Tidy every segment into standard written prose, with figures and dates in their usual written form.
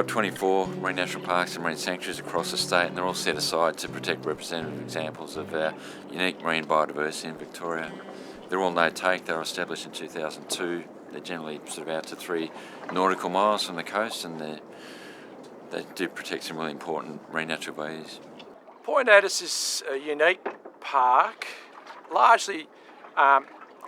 got 24 marine national parks and marine sanctuaries across the state, and they're all set aside to protect representative examples of our unique marine biodiversity in Victoria. They're all no-take. They were established in 2002. They're generally sort of out to 3 nautical miles from the coast, and they do protect some really important marine natural values. Point Addis is a unique park. Largely,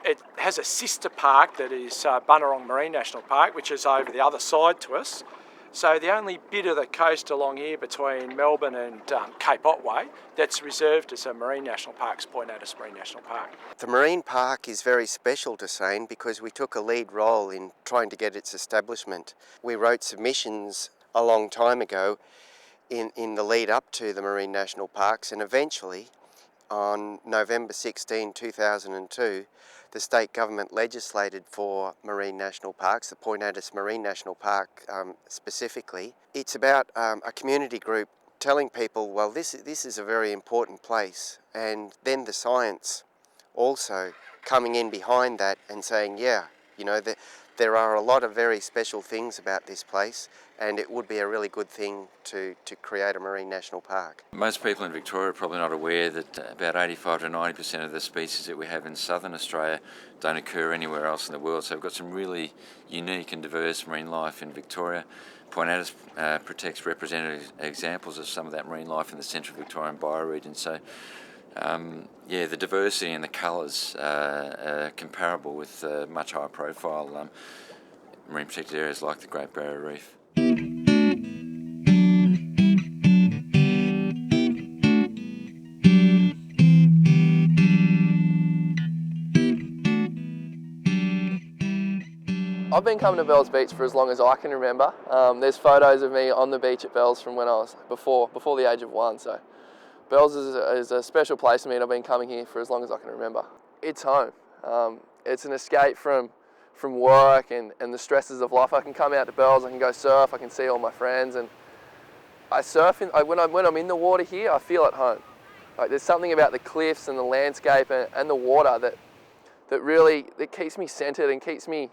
it has a sister park that is Bunurong Marine National Park, which is over the other side to us. So the only bit of the coast along here between Melbourne and Cape Otway that's reserved as a marine national park is Point Addis Marine National Park. The marine park is very special to Seine because we took a lead role in trying to get its establishment. We wrote submissions a long time ago in the lead up to the marine national parks, and eventually on November 16, 2002, the state government legislated for marine national parks, the Point Addis Marine National Park specifically. It's about a community group telling people, well, this is a very important place, and then the science also coming in behind that and saying, yeah, you know, there are a lot of very special things about this place, and it would be a really good thing to create a marine national park. Most people in Victoria are probably not aware that about 85 to 90% of the species that we have in southern Australia don't occur anywhere else in the world. So we've got some really unique and diverse marine life in Victoria. Point Addis protects representative examples of some of that marine life in the central Victorian bioregion. So yeah, the diversity and the colours are comparable with much higher profile marine protected areas like the Great Barrier Reef. I've been coming to Bells Beach for as long as I can remember. There's photos of me on the beach at Bells from when I was before the age of 1. So Bells is a special place to me, and I've been coming here for as long as I can remember. It's home. It's an escape from work and the stresses of life. I can come out to Bells, I can go surf, I can see all my friends, and I surf. When I'm in the water here, I feel at home. Like, there's something about the cliffs and the landscape and the water that keeps me centered and keeps me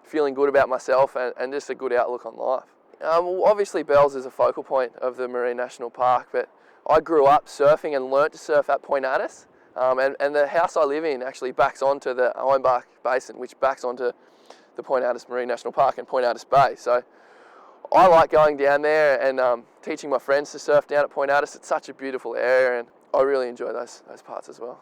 feeling good about myself and just a good outlook on life. Obviously Bells is a focal point of the Marine National Park, but I grew up surfing and learnt to surf at Point Addis, and the house I live in actually backs onto the Ironbark Basin, which backs onto the Point Addis Marine National Park and Point Addis Bay. So I like going down there and teaching my friends to surf down at Point Addis. It's such a beautiful area, and I really enjoy those parts as well.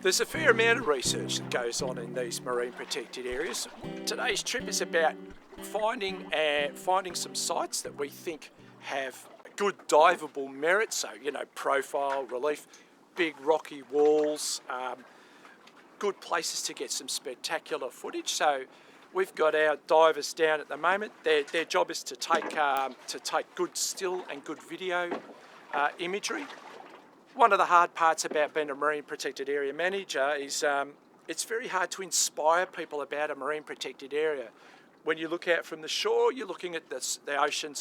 There's a fair amount of research that goes on in these marine protected areas. Today's trip is about finding some sites that we think have good diveable merit, so, you know, profile, relief, big rocky walls, good places to get some spectacular footage. So we've got our divers down at the moment. Their job is to take good still and good video imagery. One of the hard parts about being a marine protected area manager is it's very hard to inspire people about a marine protected area. When you look out from the shore, you're looking at the ocean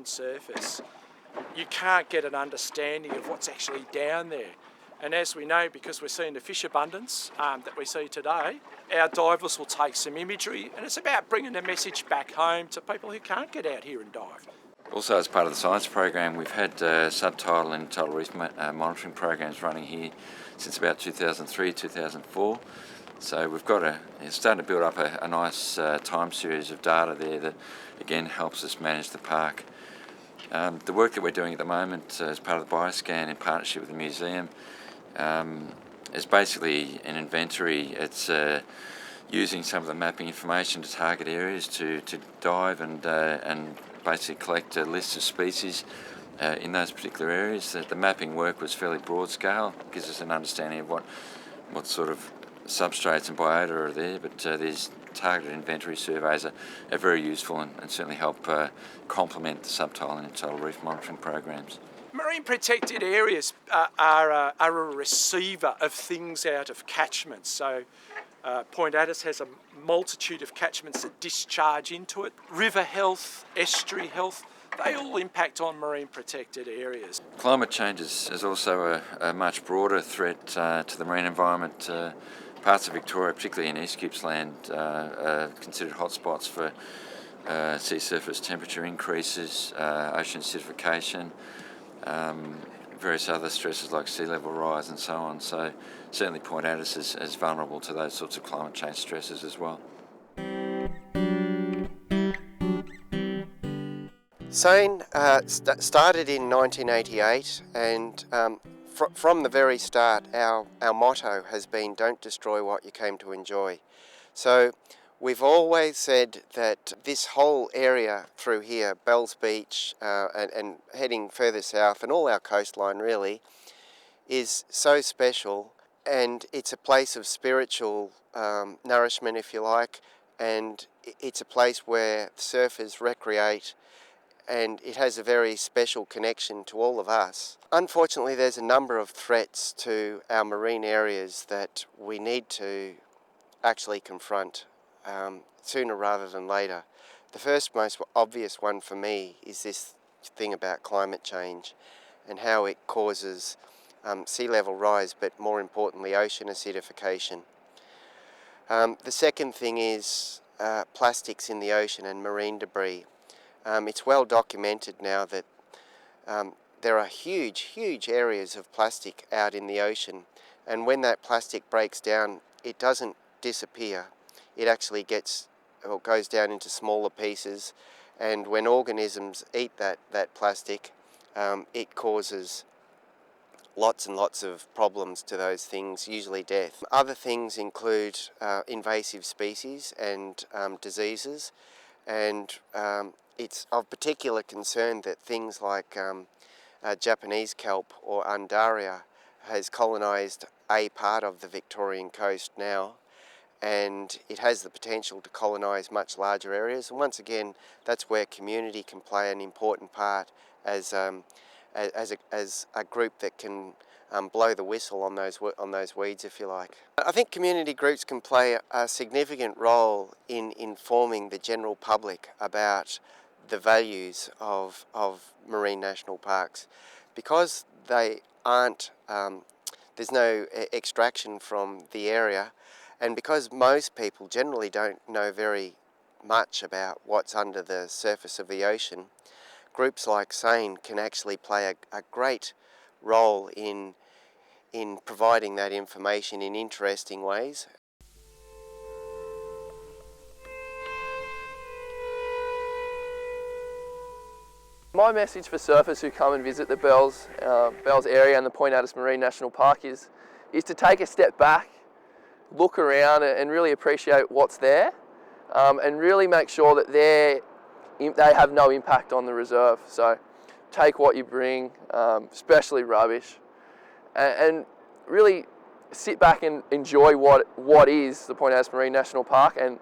surface. You can't get an understanding of what's actually down there. And as we know, because we're seeing the fish abundance that we see today, our divers will take some imagery, and it's about bringing a message back home to people who can't get out here and dive. Also, as part of the science program, we've had subtidal and tidal reef monitoring programs running here since about 2003, 2004. So we've got starting to build up a nice time series of data there that, again, helps us manage the park. The work that we're doing at the moment as part of the Bioscan in partnership with the museum is basically an inventory. It's using some of the mapping information to target areas to dive and basically collect a list of species in those particular areas. The mapping work was fairly broad scale, gives us an understanding of what sort of substrates and biota are there, but these targeted inventory surveys are very useful and certainly help complement the subtidal and tidal reef monitoring programs. Marine protected areas are a receiver of things out of catchments. So Point Addis has a multitude of catchments that discharge into it. River health, estuary health, they all impact on marine protected areas. Climate change is also a much broader threat to the marine environment. Parts of Victoria, particularly in East Gippsland, are considered hotspots for sea surface temperature increases, ocean acidification, various other stresses like sea level rise and so on. So certainly Point Addis is vulnerable to those sorts of climate change stresses as well. Seine started in 1988, and from the very start our motto has been don't destroy what you came to enjoy. So we've always said that this whole area through here, Bells Beach and heading further south and all our coastline really, is so special, and it's a place of spiritual nourishment, if you like, and it's a place where surfers recreate, and it has a very special connection to all of us. Unfortunately, there's a number of threats to our marine areas that we need to actually confront sooner rather than later. The first most obvious one for me is this thing about climate change and how it causes sea level rise, but more importantly ocean acidification. The second thing is plastics in the ocean and marine debris. It's well documented now that there are huge areas of plastic out in the ocean, and when that plastic breaks down, it doesn't disappear. It actually goes down into smaller pieces, and when organisms eat that plastic, it causes lots and lots of problems to those things, usually death. Other things include invasive species and diseases, and it's of particular concern that things like Japanese kelp or Undaria has colonised a part of the Victorian coast now, and it has the potential to colonise much larger areas. And once again, that's where community can play an important part as a group that can blow the whistle on those weeds, if you like. I think community groups can play a significant role in informing the general public about the values of marine national parks, because they aren't. There's no extraction from the area, and because most people generally don't know very much about what's under the surface of the ocean, groups like Seine can actually play a great role in providing that information in interesting ways. My message for surfers who come and visit the Bells area and the Point Addis Marine National Park is to take a step back, look around and really appreciate what's there, and really make sure that they have no impact on the reserve. So take what you bring, especially rubbish, and really sit back and enjoy what is the Point Addis Marine National Park, and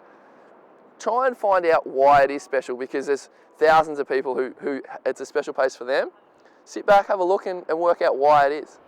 try and find out why it is special, because there's thousands of people who it's a special place for them. Sit back, have a look and work out why it is.